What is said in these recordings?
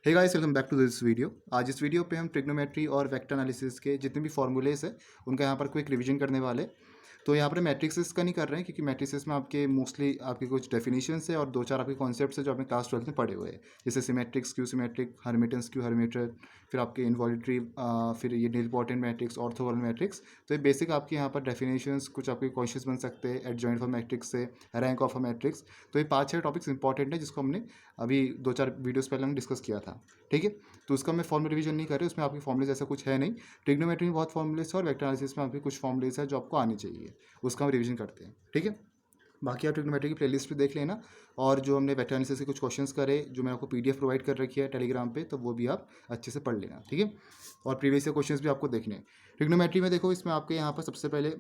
Hey guys, welcome back to this video. आज इस video पे हम ट्रिग्नोमेट्री और वेक्टर एनालिसिस के जितने भी फॉर्मूलेज है उनका यहाँ पर क्विक रिवीजन करने वाले। तो यहाँ पर मैट्रिसेस का नहीं कर रहे हैं क्योंकि मैट्रिसेस में आपके मोस्टली आपके कुछ डेफिनेशंस है और दो चार आपके कॉन्सेप्ट्स है जो आपने क्लास 12 में पढ़े हुए हैं, जैसे symmetric, skew symmetric, hermitian, skew hermitian, फिर आपके इनवॉल्यूटरी, फिर ये नीलपोर्टेंट मैट्रिक्स, ऑर्थोगोनल मैट्रिक्स। तो ये बेसिक आपके यहाँ पर डेफिनेशंस कुछ आपके क्वेश्चंस बन सकते हैं एडजॉइंट ऑफ मैट्रिक्स से, रैंक ऑफ अ मैट्रिक्स। तो ये 5-6 टॉपिक्स इंपॉर्टेंट है जिसको हमने अभी 2-4 वीडियोस पहले हमने डिस्कस किया था। ठीक है, तो उसका मैं फॉर्मूला रिवीजन नहीं कर रही, उसमें आपके फॉर्मुलेज ऐसा कुछ है नहीं। ट्रिग्नोमेट्री में बहुत फॉर्मुलेज है और वेक्टर एनालिसिस में आपके कुछ फॉर्मुलेज है जो आपको आनी चाहिए, उसका हम रिवीजन करते हैं। ठीक है, बाकी आप ट्रिग्नोमेट्री की प्लेलिस्ट पे देख लेना, और जो हमने वेक्टर एनालिसिस के कुछ क्वेश्चंस करे जो मैंने आपको पीडीएफ प्रोवाइड कर रखी है टेलीग्राम पे, तो वो भी आप अच्छे से पढ़ लेना। ठीक है, और प्रीवियस क्वेश्चंस भी आपको देखने हैं। ट्रिग्नोमेट्री में देखो, इसमें आपके यहाँ पर सबसे पहले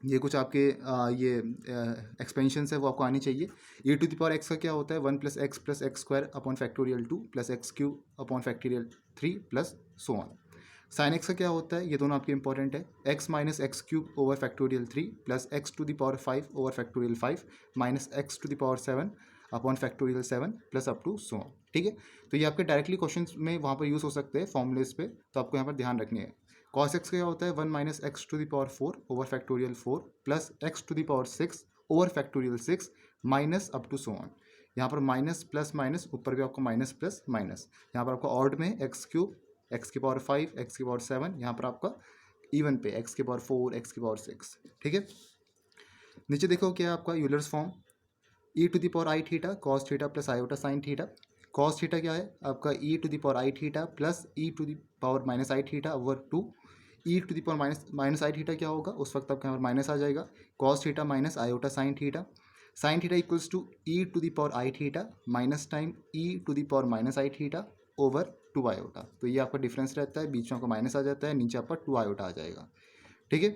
ये कुछ आपके ये एक्सपेंशन है वो आपको आनी चाहिए। e to the power x का क्या होता है, 1 + x + x² upon factorial 2 + x³ upon factorial 3 plus so on. Sine x का क्या होता है, ये दोनों आपके इंपॉर्टेंट है, x - x³ over factorial 3 plus x to the power 5 over factorial 5 minus x to the power 7 upon factorial 7 plus up to so on. ठीक है, तो ये आपके डायरेक्टली क्वेश्चन में वहाँ पर यूज़ हो सकते हैं फॉर्मुलेज पे, तो आपको यहाँ पर ध्यान रखनी है। cos x क्या होता है, 1 - x to the power 4 over factorial 4 plus x to the power 6 over factorial 6 minus up to so on. यहाँ पर माइनस प्लस माइनस, ऊपर भी आपको माइनस प्लस माइनस। यहाँ पर आपको ऑड में x³ x की पावर 5 x की पावर 7, यहाँ पर आपका इवन पे x की पावर 4 x की पावर 6। ठीक है, नीचे देखो क्या है आपका Euler's form, e to the power i theta cos theta plus iota sine theta. Cos theta क्या है आपका, e to the power i theta plus e to the power minus i theta over 2। e to the power minus i theta क्या होगा, उस वक्त आपके यहाँ पर माइनस आ जाएगा, cos theta minus iota sine theta. Sine theta equals to e to the power i theta minus time e to the power minus i theta over 2 iota. तो ये आपका डिफरेंस रहता है, बीच में आपका माइनस आ जाता है, नीचे आपका 2 आयोटा आ जाएगा। ठीक है,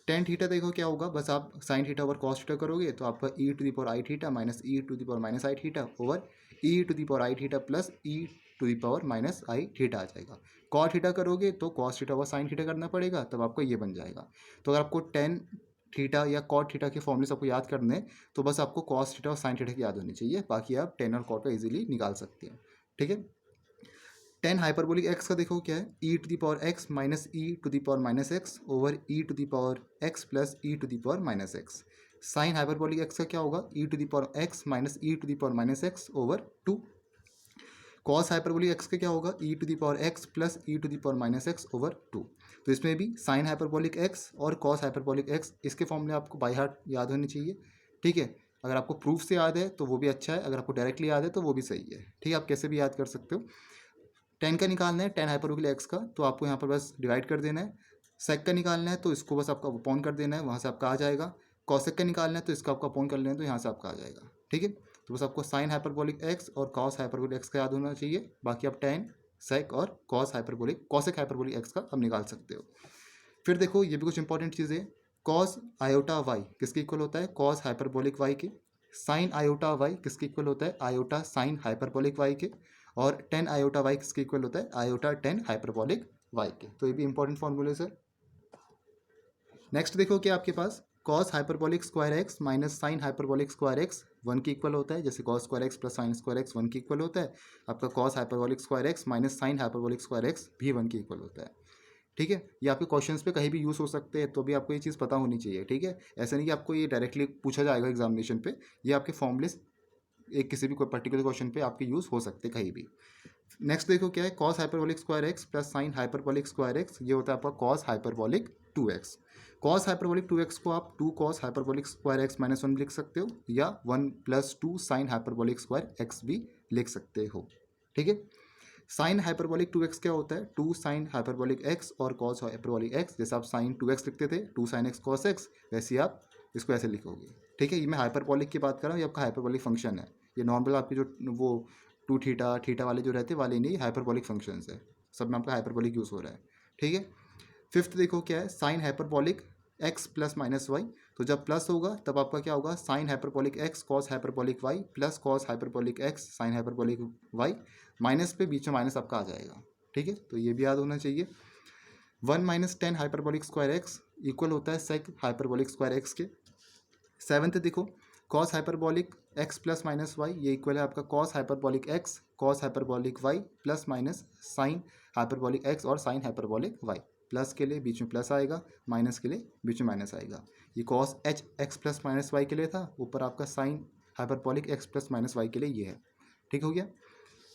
टेन थीटा देखो क्या होगा, बस आप sine theta over cos theta करोगे तो आपका e to the power i theta minus e to the power minus i theta over e to the power i theta plus e to the power minus i theta आ जाएगा। Cos theta करोगे तो cos theta over sine theta करना पड़ेगा, तब आपको ये बन जाएगा। तो अगर आपको टेन थीटा या कॉट थीटा के फॉर्मूलेस आपको याद करने हैं तो बस आपको कॉस थीटा और साइन थीटा की याद होनी चाहिए, बाकी आप टेन और कॉट का इजीली निकाल सकते हैं। ठीक है, टेन हाइपरबोलिक एक्स का देखो क्या है, e to the power x minus e to the power minus x over e to the power x plus e to the power minus x. Sine hyperbolic x का क्या होगा, e to the power x minus e to the power minus x over 2। Cos hyperbolic x का क्या होगा, e to the power x plus e to the power minus x over 2। तो इसमें भी sign hyperbolic x और cos hyperbolic x, इसके फॉर्मूले आपको बाय हार्ट याद होनी चाहिए। ठीक है, अगर आपको प्रूफ से याद है तो वो भी अच्छा है, अगर आपको डायरेक्टली याद है तो वो भी सही है। ठीक है, आप कैसे भी याद कर सकते हो। टेन का निकालना है, टेन हाइपरबोलिक एक्स का, तो आपको यहाँ पर बस डिवाइड कर देना है। सेक का निकालना है तो इसको बस आपका अपॉन कर देना है, वहाँ से आपका आ जाएगा। कॉसेक का निकालना है तो इसका आपको अपॉन कर लेना है, तो यहाँ से आपका आ जाएगा। ठीक है, तो बस आपको साइन हाइपरबोलिक एक्स और कॉस हाइपरबोलिक एक्स का याद होना चाहिए, बाकी आप टेन, सेक और कॉसेक हाइपरबोलिक एक्स का अब निकाल सकते हो। फिर देखो ये भी कुछ इंपॉर्टेंट चीज़ है, कॉस आयोटा वाई किसके इक्वल होता है, कॉस हाइपरबोलिक वाई के। साइन आयोटा वाई किसके इक्वल होता है, आयोटा साइन हाइपरबोलिक वाई के। और टेन आयोटा वाई किसके इक्वल होता है, आयोटा टेन हाइपरबोलिक वाई के। तो ये भी इंपॉर्टेंट फॉर्मूलेज है। नेक्स्ट देखो क्या आपके पास, cos hyperbolic square x minus sine hyperbolic square x 1 के इक्वल होता है, जैसे cos square x plus sine square x 1 के इक्वल होता है, आपका cos hyperbolic square x minus sine hyperbolic square x भी 1 के इक्वल होता है। ठीक है, ये आपके क्वेश्चंस पे कहीं भी यूज़ हो सकते हैं, तो भी आपको ये चीज़ पता होनी चाहिए। ठीक है, ऐसा नहीं कि आपको ये डायरेक्टली पूछा जाएगा एग्जामिनेशन पे, ये आपके फॉर्मुलेस एक किसी भी कोई पर्टिकुलर क्वेश्चन पे आपके यूज़ हो सकते हैं कहीं भी। नेक्स्ट देखो क्या है, cos hyperbolic square x plus sign hyperbolic square x, ये होता है आपका cos hyperbolic 2x। Cos hyperbolic 2x को आप 2 cos hyperbolic square x minus 1 लिख सकते हो, या 1 + 2 साइन हाइपरबोलिक स्क्वायर एक्स भी लिख सकते हो। ठीक है, साइन हाइपरबोलिक 2x क्या होता है, 2 साइन हाइपरबोलिक x और कॉस हाइपरबोलिक x, जैसे आप साइन 2x लिखते थे 2 साइन x कॉस x, वैसे ही आप इसको ऐसे लिखोगे। ठीक है, ये मैं हाइपरबोलिक की बात कर रहा हूँ, ये आपका हाइपरबोलिक फंक्शन है। ये नॉर्मल आपके जो वो 2 थीटा थीटा वाले जो रहते हैं वाले नहीं, हाइपरबोलिक फंक्शंस है, सब में आपका हाइपरबोलिक यूज़ हो रहा है। ठीक है, फिफ्थ देखो क्या है, sine hyperbolic x plus minus y. तो जब प्लस होगा तब आपका क्या होगा, sine hyperbolic x cos hyperbolic y plus cos hyperbolic x sine hyperbolic y, minus पे बीच में माइनस आपका आ जाएगा। ठीक है, तो ये भी याद होना चाहिए। 1 - 10 हाइपरबोलिक स्क्वायर एक्स इक्वल होता है सेक हाइपरबोलिक स्क्वायर एक्स के। सेवन्थ देखो, cos hyperbolic x plus minus y, ये इक्वल है आपका cos hyperbolic x cos hyperbolic y plus minus sine hyperbolic x और साइन हाइपरबॉलिक वाई। प्लस के लिए बीच में प्लस आएगा, माइनस के लिए बीच में माइनस आएगा। ये cos h x plus minus y के लिए था, ऊपर आपका sine hyperbolic x plus minus y के लिए ये है। ठीक हो गया।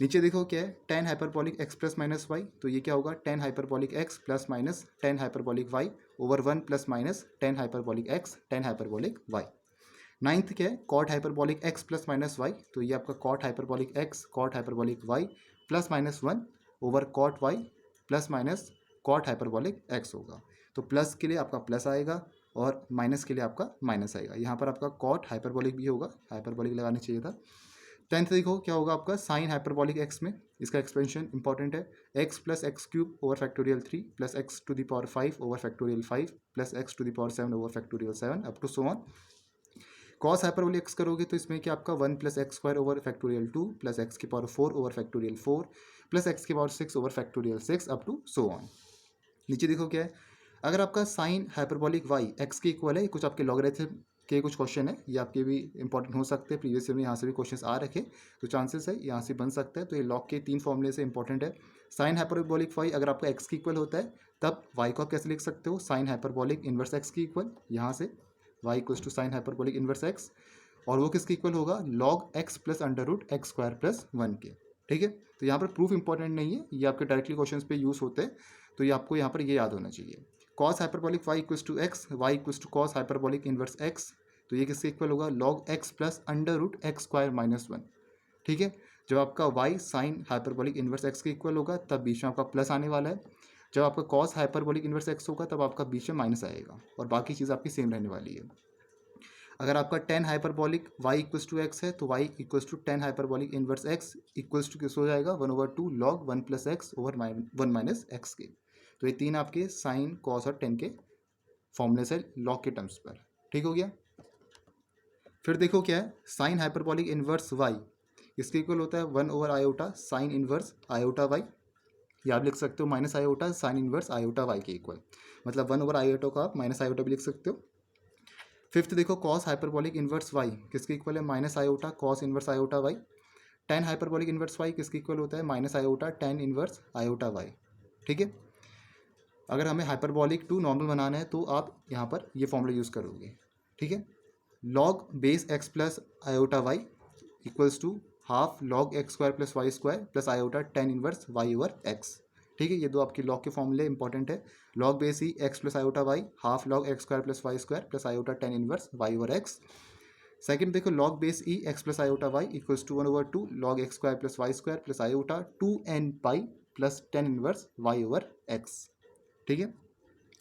नीचे देखो क्या है, tan hyperbolic x plus minus y, तो ये क्या होगा, tan hyperbolic x plus minus tan hyperbolic y over one plus minus tan hyperbolic x tan hyperbolic y. Ninth क्या है, cot hyperbolic x plus minus y, तो ये आपका cot hyperbolic x cot hyperbolic y plus minus one over cot y plus minus cot hyperbolic x होगा। तो plus के लिए आपका प्लस आएगा और माइनस के लिए आपका माइनस आएगा। यहाँ पर आपका कॉट हाइपरबॉलिक भी होगा, हाइपरबॉलिक लगाना चाहिए था। टेंथ देखो क्या होगा आपका, साइन हाइपरबॉलिक एक्स में इसका एक्सपेंशन इंपॉर्टेंट है, x plus x cube over factorial 3 plus x to the power 5 over factorial 5 plus x to the power 7 over factorial 7 up to so on. Cos hyperbolic x करोगे तो इसमें क्या आपका 1 plus x square over factorial 2 plus x की power 4 over factorial 4 plus x की power 6 over factorial 6 up to so on. नीचे देखो क्या है, अगर आपका साइन हाइपरबॉलिक वाई एक्स के इक्वल है, कुछ आपके लॉगरिथम के कुछ क्वेश्चन है, ये आपके भी इंपॉर्टेंट हो सकते हैं, प्रीवियस ईयर में यहाँ से भी क्वेश्चन आ रखे, तो चांसेस है यहाँ से बन सकता है। तो ये लॉग के 3 फॉर्मूले से इंपॉर्टेंट है। साइन हाइपरबॉलिक वाई अगर आपका एक्स की इक्वल होता है तब वाई को आप कैसे लिख सकते हो, साइन हाइपरबॉलिक इन्वर्स एक्स की इक्वल, यहाँ से y equals to sine hyperbolic inverse x, और वो किसके इक्वल होगा, log x plus under root x square plus 1 के। ठीक है, तो यहाँ पर प्रूफ इंपॉर्टेंट नहीं है, ये आपके डायरेक्टली क्वेश्चन पे यूज़ होते हैं, तो ये आपको यहाँ पर ये याद होना चाहिए। Cos hyperbolic y equals to x, y equals to cos hyperbolic inverse x, तो ये किसके इक्वल होगा, log x plus under root x square minus 1। ठीक है, जब आपका y sine hyperbolic inverse x के इक्वल होगा तब बीच में आपका प्लस आने वाला है, जब आपका कॉस हाइपरबॉलिक इन्वर्स एक्स होगा तब आपका बीच में माइनस आएगा, और बाकी चीज़ आपकी सेम रहने वाली है। अगर आपका tan hyperbolic y equals to x है तो y equals to tan hyperbolic inverse x equals to किस हो जाएगा, 1/2 log 1 plus x over 1 minus x के। तो ये तीन आपके साइन कॉस और टेन के फॉर्मूले से लॉग के टर्म्स पर। ठीक हो गया। फिर देखो क्या है, साइन हाइपरबॉलिक इन्वर्स वाई, इसके इक्वल होता है 1 over iota sine inverse iota y, या आप लिख सकते हो minus iota sine inverse iota y के इक्वल, मतलब 1 ओवर आयोटा का आप माइनस आयोटा भी लिख सकते हो। फिफ्थ देखो, कॉस हाइपरबॉलिक इन्वर्स वाई किसके इक्वल है, minus iota cos inverse iota y. Tan hyperbolic inverse y किसके इक्वल होता है, minus iota tan inverse iota y. ठीक है, अगर हमें हाइपरबॉलिक टू नॉर्मल बनाना है तो आप यहाँ पर ये फॉर्मूला यूज़ करोगे। ठीक है, log base x plus iota y equals to half log x square plus y square plus iota tan inverse y over x. ठीक है, ये दो आपकी लॉग के फॉर्मूले इंपॉर्टेंट है, log base e x plus iota y half log x square plus y square plus iota tan inverse y over x. Second देखो, log base e x plus iota y equals to 1/2 log x square plus y square plus iota 2n pi plus tan inverse y over x. ठीक है,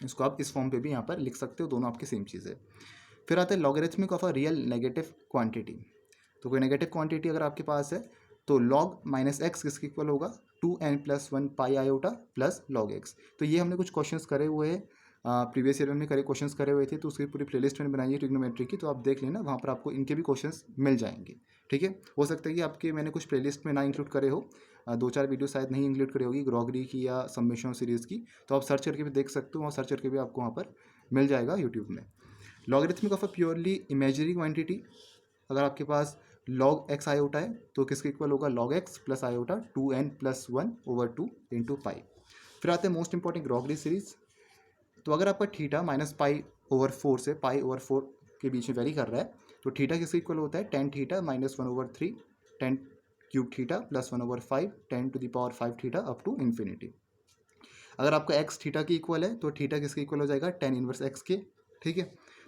इसको आप इस form पे भी यहाँ पर लिख सकते हो, दोनों आपकी सेम चीज़ है। फिर आता है logarithmic of a real negative quantity, तो कोई नेगेटिव क्वांटिटी अगर आपके पास है तो लॉग माइनस एक्स किसके इक्वल होगा, 2n प्लस 1 पाई आयोटा प्लस लॉग एक्स। तो ये हमने कुछ क्वेश्चंस करे हुए हैं, प्रीवियस ईयर में करे क्वेश्चंस करे हुए थे, तो उसकी पूरी प्लेलिस्ट मैंने बनाई है ट्रिग्नोमेट्री की, तो आप देख लेना, वहाँ पर आपको इनके भी क्वेश्चंस मिल जाएंगे। ठीक है, हो सकता है कि आपके मैंने कुछ प्लेलिस्ट में ना इंक्लूड करे हो, 2-4 वीडियो शायद नहीं इंक्लूड करी होगी ग्रॉगरी की या सबमिशन सीरीज़ की, तो आप सर्च करके भी देख सकते हो, वहाँ सर्च करके भी आपको वहाँ पर मिल जाएगा यूट्यूब में। Logarithmic of a purely imaginary quantity, अगर आपके पास लॉग एक्स आयोटा है तो किसके इक्वल होगा, log x plus iota 2n plus 1/2 into pi. फिर आते हैं मोस्ट इंपॉर्टेंट ग्रॉगरी सीरीज, तो अगर आपका थीटा माइनस पाई ओवर 4 से पाई ओवर 4 के बीच में वेरी कर रहा है तो थीटा किसके इक्वल होता है, tan theta minus 1/3 tan cube theta plus 1/5 10 to the power 5 theta up to infinity. अगर आपका एक्स थीटा की इक्वल है तो थीटा किसके इक्वल हो जाएगा, टेन इनवर्स एक्स के। ठीक है,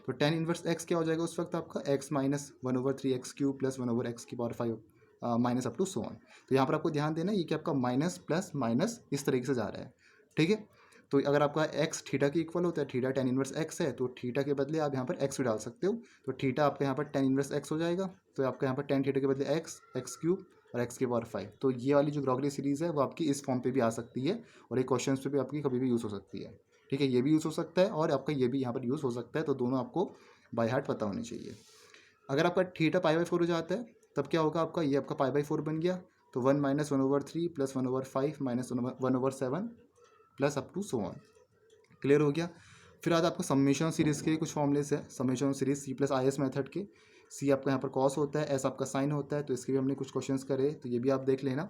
तो टेन इनवर्स एक्स क्या हो जाएगा उस वक्त आपका, x minus 1/3 x cube plus 1/x की power 5 minus up to so on. तो यहाँ पर आपको ध्यान देना ये कि आपका माइनस प्लस माइनस इस तरीके से जा रहा है। ठीक है, तो अगर आपका एक्स थीटा की इक्वल होता है, थीटा टेन इनवर्स एक्स है, तो थीटा के बदले आप यहाँ पर एक्स भी डाल सकते हो, तो थीटा आपका यहाँ पर टेन इनवर्स एक्स हो जाएगा, तो आपका यहाँ पर टेन थीटा के बदले एक्स एक्स क्यूब और एक्स की पावर 5। तो ये वाली जो ग्रॉगरी सीरीज़ है वो आपकी इस फॉर्म पे भी आ सकती है, और ये क्वेश्चन पे भी आपकी कभी भी यूज़ हो सकती है। ठीक है, ये भी यूज़ हो सकता है और आपका ये भी यहाँ पर यूज़ हो सकता है, तो दोनों आपको बाय हार्ट पता होनी चाहिए। अगर आपका थीटा π/4 हो जाता है तब क्या होगा आपका, ये आपका π/4 बन गया, तो 1 minus 1/3 plus 1/5 minus 1/7 plus up to so on. Clear हो गया। फिर आता है आपका समेशन सीरीज़ के कुछ फॉर्मूलेस है, समेशन सीरीज C+IS मेथड के। सी आपका यहाँ पर कॉस होता है, एस आपका साइन होता है, तो इसके भी हमने कुछ क्वेश्चंस करे, तो ये भी आप देख लेना।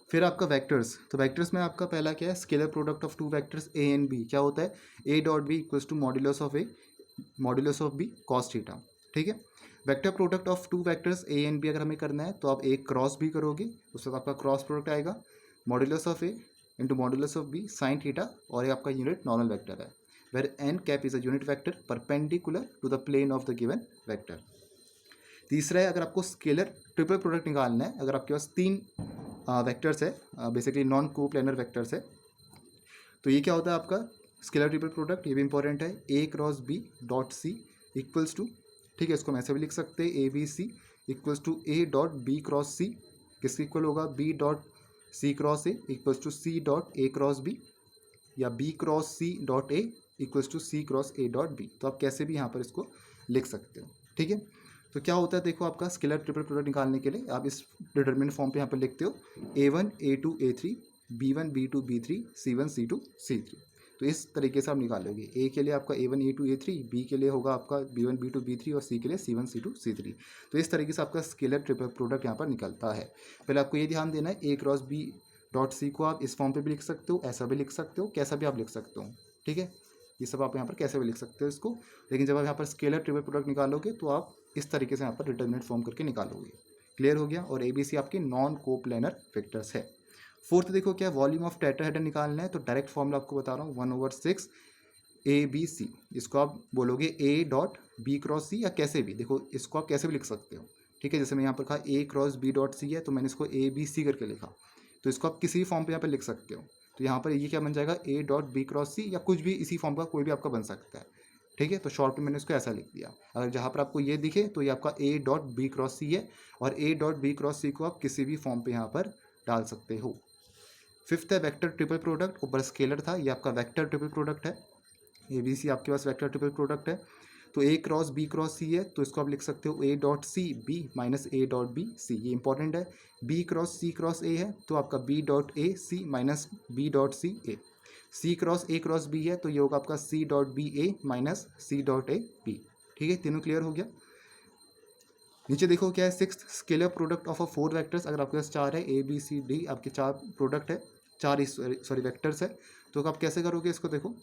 फिर आपका वेक्टर्स, तो वेक्टर्स में आपका पहला क्या है, scalar product of two vectors A and B, क्या होता है, A dot B equals to modulus of A modulus of B cos theta, ठीक है। Vector product of two vectors A and B अगर हमें करना है तो आप एक क्रॉस भी करोगे, उसके बाद आपका क्रॉस प्रोडक्ट आएगा modulus of A into modulus of B sine theta, और ये आपका यूनिट नॉर्मल वेक्टर है, where n cap is a unit vector perpendicular to the plane of the given vector. तीसरा है, अगर आपको स्केलर ट्रिपल प्रोडक्ट निकालना है, अगर आपके पास तीन वेक्टर्स है, बेसिकली नॉन को प्लेनर वेक्टर्स है, तो ये क्या होता है आपका स्केलर ट्रिपल प्रोडक्ट, ये भी इंपॉर्टेंट है, a cross b dot c equals to, ठीक है, इसको हम ऐसे भी लिख सकते हैं, a b c equals to a dot B cross c, किसके इक्वल होगा, b dot c cross a equals to c dot a cross b, या b cross c dot a equals to c cross a dot b, तो आप कैसे भी यहाँ पर इसको लिख सकते हो, ठीक है। तो क्या होता है, देखो आपका स्केलर ट्रिपल प्रोडक्ट निकालने के लिए आप इस डिटरमिनेंट फॉर्म पे यहाँ पर लिखते हो, A1 A2 A3 B1 B2 B3 C1 C2 C3, तो इस तरीके से आप निकालोगे। ए के लिए आपका A1 A2 A3, बी के लिए होगा आपका B1 B2 B3 और सी के लिए C1 C2 C3, तो इस तरीके से आपका स्केलर ट्रिपल प्रोडक्ट यहाँ पर निकलता है। पहले आपको ये ध्यान देना है, ए क्रॉस बी डॉट सी को आप इस फॉर्म पे भी लिख सकते हो, ऐसा भी लिख सकते हो, कैसा भी आप लिख सकते हो, ठीक है, ये सब आप यहाँ पर कैसे भी लिख सकते हो इसको, लेकिन जब आप यहाँ पर स्केलर ट्रिपल प्रोडक्ट निकालोगे तो आप इस तरीके से यहाँ पर डिटरमिनेंट फॉर्म करके निकालोगे। क्लियर हो गया, और ए बी सी आपके नॉन कोप्लेनर वेक्टर्स है। फोर्थ देखो क्या, वॉल्यूम ऑफ टेट्राहेड्रन निकालना है, तो डायरेक्ट फॉर्मूला आपको बता रहा हूँ, 1/6 ए बी सी, इसको आप बोलोगे ए डॉट बी क्रॉस सी, या कैसे भी, देखो इसको आप कैसे भी लिख सकते हो, ठीक है, जैसे मैं यहाँ पर कहा ए क्रॉस बी डॉट सी है, तो मैंने इसको ए बी सी करके लिखा, तो इसको आप किसी भी फॉर्म पे यहाँ पर लिख सकते हो, तो यहाँ पर ये क्या बन जाएगा, ए डॉट बी क्रॉस सी, या कुछ भी इसी फॉर्म का कोई भी आपका बन सकता है, ठीक है। तो शॉर्ट में मैंने इसको ऐसा लिख दिया, अगर जहाँ पर आपको ये दिखे तो ये आपका ए डॉट बी क्रॉस सी है, और ए डॉट बी क्रॉस सी को आप किसी भी फॉर्म पे यहाँ पर डाल सकते हो। फिफ्थ है वेक्टर ट्रिपल प्रोडक्ट, ऊपर स्केलर था, ये आपका वेक्टर ट्रिपल प्रोडक्ट है, ए बी सी आपके पास वेक्टर ट्रिपल प्रोडक्ट है, तो A cross B cross C है, तो इसको आप लिख सकते हो A dot C B minus A dot B C, ये इंपॉर्टेंट है। B cross C cross A है, तो आपका B dot A C minus B dot C A, C cross B है, तो ये होगा आपका C dot B A minus C dot A B, ठीक है, तीनों क्लियर हो गया। नीचे देखो क्या है, sixth scalar product of a four vectors, अगर आपके पास चार है, ए बी सी डी आपके चार प्रोडक्ट है, चार सॉरी वेक्टर्स है, तो आप कैसे करोगे इसको, देखो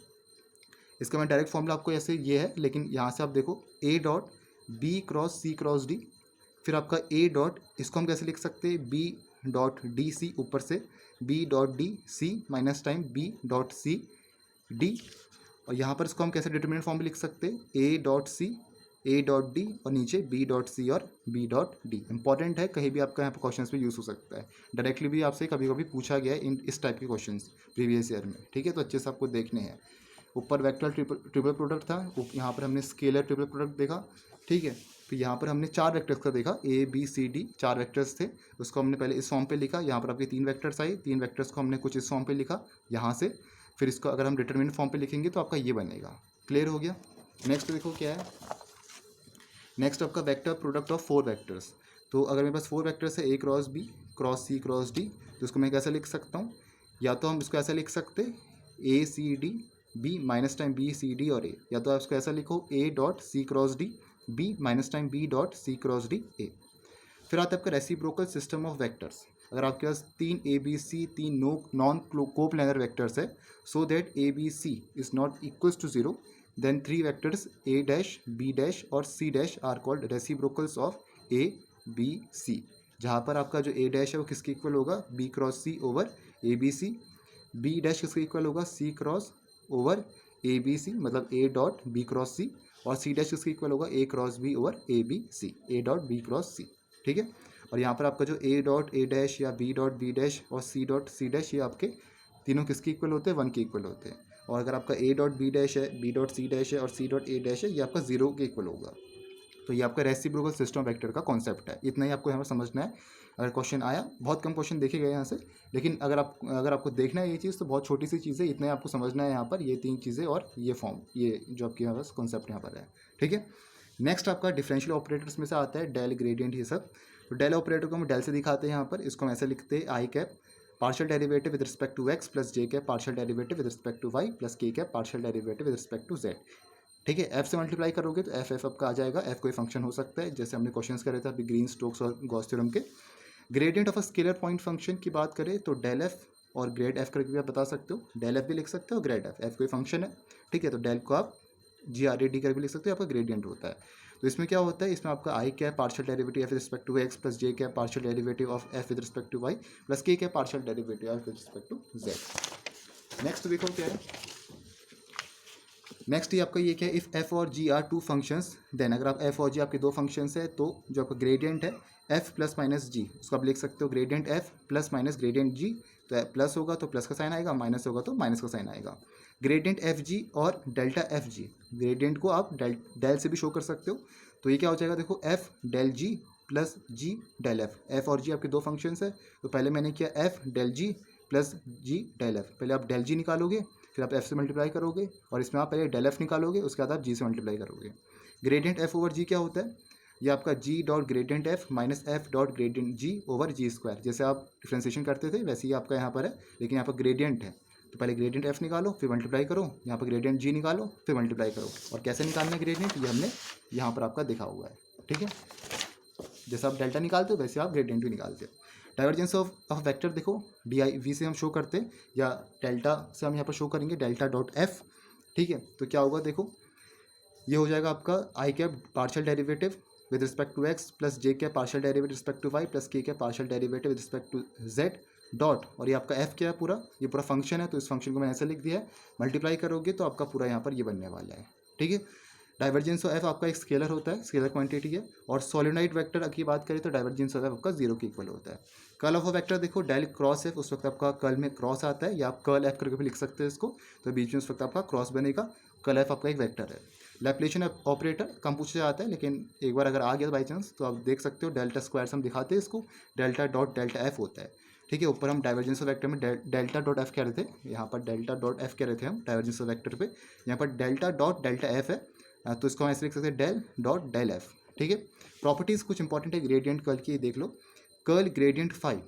इसका मैं डायरेक्ट फॉर्मूला आपको ऐसे ये है, लेकिन यहाँ से आप देखो A dot B cross C cross D, फिर आपका ए डॉट, इसको हम कैसे लिख सकते हैं, बी डॉट डी सी, ऊपर से B dot D C minus time B dot C D, और यहाँ पर इसको हम कैसे डिटरमिनेंट फॉर्म में लिख सकते हैं, A dot C A dot D और नीचे बी डॉट सी और बी डॉट डी। इंपॉर्टेंट है, कहीं भी आपका यहाँ पर क्वेश्चन में यूज़ हो सकता है, डायरेक्टली भी आपसे कभी कभी पूछा गया है इन इस टाइप के क्वेश्चन प्रीवियस ईयर में, ठीक है, तो अच्छे से आपको देखने हैं। ऊपर वेक्टर ट्रिपल प्रोडक्ट था, यहाँ पर हमने स्केलर ट्रिपल प्रोडक्ट देखा, ठीक है, फिर यहाँ पर हमने चार वेक्टर्स का देखा, ए बी सी डी चार वेक्टर्स थे, उसको हमने पहले इस फॉर्म पे लिखा, यहाँ पर आपके तीन वेक्टर्स आए, तीन वेक्टर्स को हमने कुछ इस फॉर्म पे लिखा यहाँ से, फिर इसको अगर हम डिटरमिनेंट फॉर्म पे लिखेंगे तो आपका ये बनेगा। क्लियर हो गया। नेक्स्ट देखो क्या है, नेक्स्ट आपका vector product of four vectors, तो अगर मेरे पास फोर वेक्टर्स है, a cross B cross C cross D, तो इसको मैं कैसे लिख सकता हूँ, या तो हम इसको ऐसा लिख सकते a c d b minus time b c D और ए, या तो आप इसको ऐसा लिखो a dot c cross d b minus time B dot c cross d a. फिर आता है आपका रेसिप्रोकल सिस्टम ऑफ वेक्टर्स, अगर आपके पास तीन ए बी सी तीन नॉन कोप्लेनर वेक्टर्स है, so that a b c is not equals to zero, then three vectors a dash b dash और सी dash are called reciprocals of a b c, जहाँ पर आपका जो ए डैश है वो किसके इक्वल होगा, b cross c over a b c, b dash किसके इक्वल होगा, c cross over a b c, मतलब a dot B cross c, और सी डैश किसके इक्वल होगा, a cross b over a b c, A dot B cross c, ठीक है। और यहाँ पर आपका जो ए डॉट ए डैश या बी डॉट बी डैश और सी डॉट सी डैश, ये आपके तीनों किसके इक्वल होते हैं, वन के इक्वल होते हैं, और अगर आपका ए डॉट बी डैश है, बी डॉट सी डैश है और सी डॉट ए डैश है, ये आपका जीरो के इक्वल होगा। तो ये आपका रेसिप्रोकल सिस्टम वेक्टर का कॉन्सेप्ट है, इतना ही आपको यहाँ पर समझना है। अगर क्वेश्चन आया, बहुत कम क्वेश्चन देखे गए यहाँ से, लेकिन अगर आपको देखना है ये चीज़, तो बहुत छोटी सी चीज़ है, इतना ही आपको समझना है यहाँ पर, ये तीन चीज़ें और ये फॉर्म, ये जो आपके यहाँ पर कॉन्सेप्ट यहाँ पर है, ठीक है। नेक्स्ट आपका डिफरेंशियल ऑपरेटर्स में से आता है डेल, ग्रेडियंट, ये सब। तो डेल ऑपरेटर को हम डेल से दिखाते हैं यहाँ पर, इसको हम ऐसे लिखते हैं I cap partial derivative with respect to X plus J cap partial derivative with respect to Y plus K cap partial derivative with respect to Z. ठीक है, एफ से मल्टीप्लाई करोगे तो एफ एफ आपका आ जाएगा। एफ कोई function हो सकता है, जैसे हमने क्वेश्चंस करे थे अभी ग्रीन स्टोक्स और गॉस थ्योरम के। Gradient of a scalar point function की बात करें तो डेल एफ और ग्रेड एफ करके भी आप बता सकते हो। डेल एफ भी लिख सकते हो, ग्रेड एफ, एफ कोई फंक्शन है, ठीक है, तो डेल को आप जी आर ए डी करके भी लिख सकते हो, आपका ग्रेडियंट होता है। तो इसमें क्या होता है, इसमें आपका I cap partial derivative F with respect to X plus J cap partial derivative of F with respect to Y plus K cap partial derivative F with respect to Z. Next देखो क्या है, next ये आपका ये क्या है, if F और जी are two functions then, अगर आप एफ और जी आपके दो फंक्शंस है तो जो आपका ग्रेडियंट है एफ प्लस माइनस जी, उसको आप लिख सकते हो gradient F plus minus gradient G. तो प्लस होगा तो प्लस का साइन आएगा, माइनस होगा तो माइनस का साइन आएगा। ग्रेडियंट एफ जी और डेल्टा एफ जी, ग्रेडियंट को आप डेल से भी शो कर सकते हो। तो ये क्या हो जाएगा, देखो एफ डेल जी प्लस जी डेल एफ। एफ और जी आपके दो फंक्शंस है, तो पहले मैंने किया एफ डेल जी प्लस जी डेल एफ। पहले आप डेल जी निकालोगे, फिर आप एफ से मल्टीप्लाई करोगे, और इसमें आप पहले डेल एफ निकालोगे, उसके बाद आप जी से मल्टीप्लाई करोगे। ग्रेडियंट एफ ओवर जी क्या होता है, ये आपका G dot gradient F minus F dot gradient G over G square. जैसे आप डिफ्रेंसिएशन करते थे वैसे ही आपका यहाँ पर है, लेकिन यहाँ पर ग्रेडियंट है, तो पहले ग्रेडियंट एफ निकालो फिर मल्टीप्लाई करो, यहाँ पर ग्रेडियंट जी निकालो फिर मल्टीप्लाई करो। और कैसे निकालना है ग्रेडियंट, ये हमने यहाँ पर आपका देखा हुआ है, ठीक है। जैसे आप डेल्टा निकालते हो वैसे आप ग्रेडियंट भी निकालते हो। डाइवर्जेंस ऑफ वेक्टर देखो, डी आई वी से हम शो करते हैं, या डेल्टा से हम यहाँ पर शो करेंगे, डेल्टा डॉट एफ, ठीक है। तो क्या होगा देखो, ये हो जाएगा आपका I cap partial derivative with respect to X plus J cap partial derivative respect to Y plus K cap partial derivative with respect to Z dot, और ये आपका एफ क्या है पूरा, ये पूरा फंक्शन है, तो इस फंक्शन को मैंने ऐसे लिख दिया है। मल्टीप्लाई करोगे तो आपका पूरा यहाँ पर ये बनने वाला है, ठीक है। डाइवर्जेंस ऑफ एफ आपका एक स्केलर होता है, स्केलर क्वांटिटी है। और सोलिनोइड वेक्टर की बात करें तो डाइवर्जेंस ऑफ एफ आपका जीरो के इक्वल होता है। कर्ल ऑफ अ वेक्टर देखो, डेल क्रॉस एफ, उस वक्त आपका कर्ल में क्रॉस आता है, या आप कर्ल एफ करके भी लिख सकते हैं इसको, तो बीच में उस वक्त आपका क्रॉस बनेगा। कर्ल एफ आपका एक वेक्टर है। लैप्लेशियन ऑपरेटर कम पूछा जाता है, लेकिन एक बार अगर आ गया बाई चांस तो आप देख सकते हो, डेल्टा स्क्वायर से हम दिखाते हैं इसको, डेल्टा डॉट डेल्टा एफ होता है, ठीक है। ऊपर हम डाइवर्जेंस ऑफ वेक्टर में डेल्टा डॉट एफ कह रहे थे, यहाँ पर डेल्टा डॉट एफ कह रहे थे हम डाइवर्जेंस ऑफ वेक्टर पे, यहाँ पर डेल्टा डॉट डेल्टा एफ है, तो इसको हम ऐसे लिख सकते हैं डेल डॉट डेल एफ, ठीक है। प्रॉपर्टीज़ कुछ इंपॉर्टेंट है ग्रेडियंट कर्ल की, देख लो। Curl gradient five,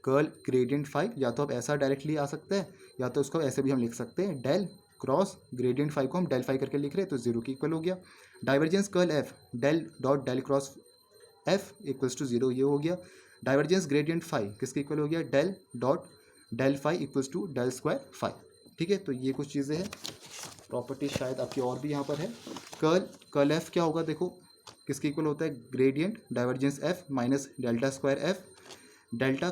curl gradient five या तो आप ऐसा डायरेक्टली आ सकता है, या तो उसको ऐसे भी हम लिख सकते हैं, डेल क्रॉस ग्रेडियंट फाइव को हम डेल फाइव करके लिख रहे हैं, तो जीरो की इक्वल हो गया। Divergence curl F, del dot del cross F equals to zero, ये हो गया। डाइवर्जेंस ग्रेडियंट फाइव किसके इक्वल हो गया, del dot del phi equals to del square phi, ठीक है। तो ये कुछ चीज़ें हैं, प्रॉपर्टी शायद आपकी और भी यहाँ पर है। कर्ल एफ क्या होगा देखो, किसके इक्वल होता है, gradient divergence F minus delta square F, delta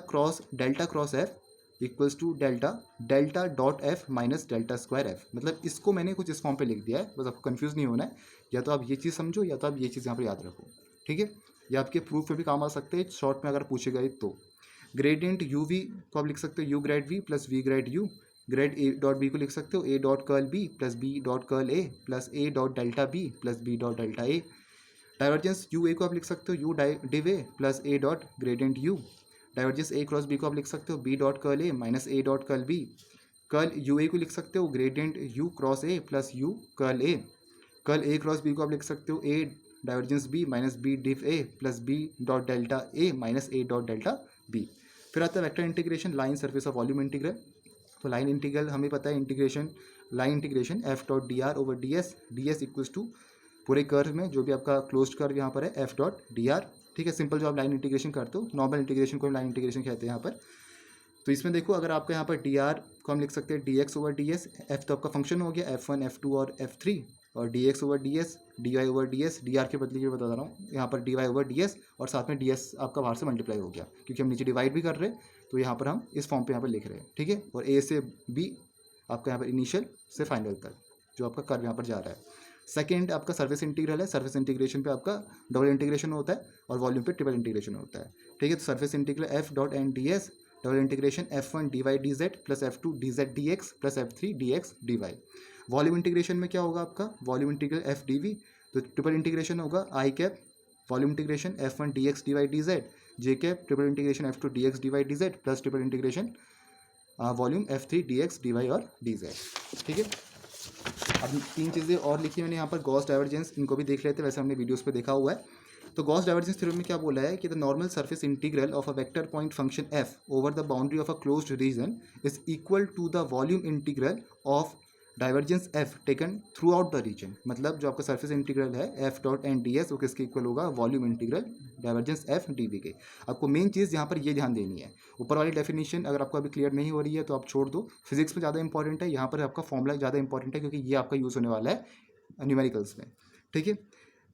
cross F equals to delta delta dot F minus delta square F. मतलब इसको मैंने कुछ इस फॉर्म पे लिख दिया है, बस आपको कंफ्यूज नहीं होना है, या तो आप ये चीज़ समझो या तो आप ये चीज़ यहाँ पर याद रखो, ठीक है। या आपके प्रूफ में भी काम आ सकते हैं, शॉर्ट में अगर पूछे गए तो। ग्रेडियंट यू वी को आप लिख सकते हो U grad V plus V grad U. Grad A dot B को लिख सकते हो A dot curl B plus B dot curl A plus A dot delta B plus B dot delta A. Divergence U A को आप लिख सकते हो U div A plus A dot gradient U. Divergence A cross B को आप लिख सकते हो B dot curl A minus A dot curl B. Curl U A को लिख सकते हो gradient U cross A plus U curl A. Curl A cross B को आप लिख सकते हो A divergence B minus B div A plus B dot delta A minus A dot delta B. फिर आता है vector integration, line surface of volume integral. तो line integral हमें पता है, integration line integration F dot D R over D S equals to पूरे curve में जो भी आपका क्लोज्ड कर्व यहाँ पर है एफ डॉट डी आर, ठीक है। सिंपल जो आप लाइन इंटीग्रेशन करते हो, नॉर्मल इंटीग्रेशन को हम लाइन इंटीग्रेशन कहते हैं यहाँ पर। तो इसमें देखो, अगर आपका यहाँ पर डी आर को हम लिख सकते हैं d x over D s, F तो आपका फंक्शन हो गया एफ वन एफ टू और एफ थ्री, और d x over D s d y over D s, d r के बदले की बता रहा हूँ यहाँ पर d y over D s, और साथ में डी एस आपका बाहर से मल्टीप्लाई हो गया क्योंकि हम नीचे डिवाइड भी कर रहे हैं, तो यहाँ पर हम इस फॉर्म पे यहाँ पर लिख रहे हैं, ठीक है। और ए से बी आपका यहाँ पर इनिशियल से फाइनल तक जो आपका कर्व यहाँ पर जा रहा है। सेकेंड आपका सर्फेस इंटीग्रल है, सर्फेस इंटीग्रेशन पे आपका डबल इंटीग्रेशन होता है और वॉल्यूम पे ट्रिपल इंटीग्रेशन होता है, ठीक है। तो surface integral F dot N D S double integration F one D Y D Z plus F two D Z D X plus F three D X D Y. Volume integration में क्या होगा आपका, volume integral F D V, तो triple integration होगा I cap volume integration F one D X D Y D Z, J cap triple integration F two D X D Y D Z plus triple integration volume F three D X D Y और D Z, ठीक है। अब तीन चीज़ें और लिखी मैंने यहाँ पर, गॉस डाइवर्जेंस, इनको भी देख लेते हैं, वैसे हमने वीडियोस पे देखा हुआ है। तो गॉस डाइवर्जेंस थ्योरम में क्या बोला है कि the normal surface integral of a vector point function F over the boundary of a closed region is equal to the volume integral of divergence F taken throughout the region, मतलब जो आपका surface integral है F dot N D S वो किसके equal होगा, volume integral divergence F D V के। आपको main चीज़ यहाँ पर ये ध्यान देनी है, ऊपर वाली डेफिनेशन अगर आपको अभी क्लियर नहीं हो रही है तो आप छोड़ दो, फिजिक्स में ज़्यादा इंपॉर्टेंट है, यहाँ पर आपका फॉर्मूला ज़्यादा इंपॉर्टेंट है क्योंकि ये आपका यूज़ होने वाला है न्यूमेरिकल्स में, ठीक है।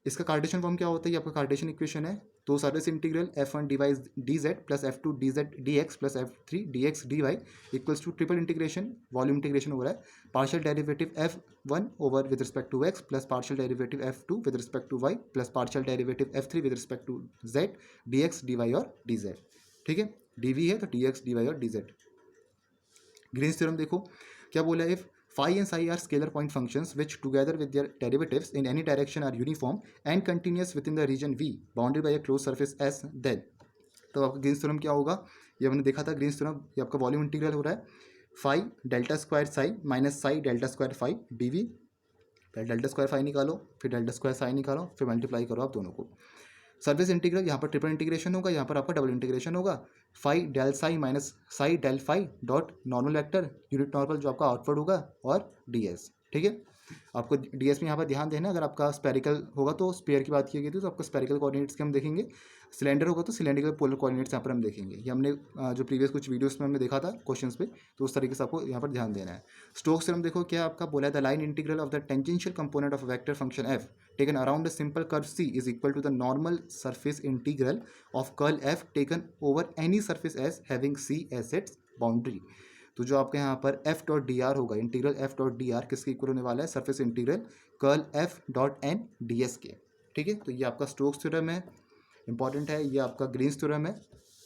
इसका कार्टेशियन फॉर्म क्या होता है, ये आपका कार्टेशियन इक्वेशन है, तो surface integral F1 divides D Z plus F2 D Z D X plus F3 D X D Y equals to triple integration, volume integration हो रहा है, partial derivative F1 over with respect to X plus partial derivative F2 with respect to Y plus partial derivative F3 with respect to Z D X D Y और D Z, ठीक है। D V है तो D X D Y और D Z. Green's theorem देखो क्या बोला है, if phi and psi are scalar point functions which together with their derivatives in any direction are uniform and continuous within the region V bounded by a closed surface S, then तो आपका Green's theorem क्या होगा, ये हमने देखा था Green's theorem, ये आपका वॉल्यूम इंटीग्रल हो रहा है phi delta square psi minus psi delta square phi D V, पहले डेल्टा स्क्वायर फाई निकालो फिर डेल्टा स्क्वायर साई निकालो फिर मल्टीप्लाई करो आप दोनों को। सर्फेस इंटीग्रल यहाँ पर ट्रिपल इंटीग्रेशन होगा, यहाँ पर आपका डबल इंटीग्रेशन होगा, phi del psi minus psi del phi dot normal vector unit normal जो आपका आउटवर्ड होगा और डी एस, ठीक है। आपको डी एस में यहाँ पर ध्यान देना, अगर आपका स्पेरिकल होगा तो स्पेयर की बात की गई थी तो आपका स्पेरिकल कोऑर्डिनेट्स के हम देखेंगे, सिलेंडर होगा तो सिलेंडरिकल पोलर कोऑर्डिनेट्स यहाँ पर हम देखेंगे, ये हमने जो प्रीवियस कुछ वीडियोस में हमने देखा था क्वेश्चंस पे, तो उस तरीके से आपको यहाँ पर ध्यान देना है। स्टोक्स थ्योरम देखो क्या आपका बोला है, the line integral of the tangential component of vector function F taken around a simple curve C is equal to the normal surface integral of curl F taken over any surface S having C as its boundary। तो जो आपके यहाँ पर F dot D R होगा, integral F dot D R किसके equal होने वाला है, surface integral curl F dot N D S के, ठीक है। तो ये आपका स्टोक्स थ्योरम है, इंपॉर्टेंट है, ये आपका ग्रीन्स थ्योरम है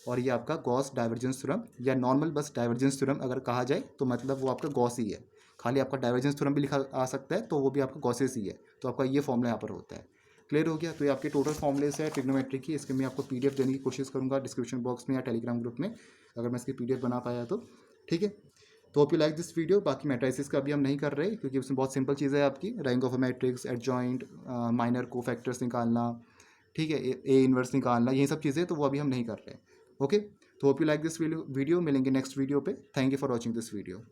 और ये आपका गॉस डाइवर्जेंस थ्योरम या नॉर्मल बस डाइवर्जेंस थ्योरम अगर कहा जाए तो मतलब वो आपका गॉस ही है, खाली आपका डाइवर्जेंस थ्योरम भी लिखा आ सकता है तो वो भी आपका गॉसेस ही है, तो आपका ये फॉर्मूला यहाँ पर होता है। क्लियर हो गया, तो ये आपके टोटल फॉर्मूलेस है ट्रिग्नोमेट्री की, इसके मैं आपको पीडीएफ देने की कोशिश करूँगा डिस्क्रिप्शन बॉक्स में या टेलीग्राम ग्रुप में अगर मैं इसकी पीडीएफ बना पाया तो, ठीक है। तो hope you like this video. बाकी मैट्रिसेस का अभी हम नहीं कर रहे क्योंकि उसमें बहुत सिंपल चीज़ है आपकी, rank of a matrix, adjoint, minor को फैक्टर्स निकालना, ठीक है, ए इन्वर्स निकालना, ये सब चीज़ें तो वो अभी हम नहीं कर रहे। ओके, तो hope you like this video, मिलेंगे नेक्स्ट वीडियो पे। Thank you for watching this video.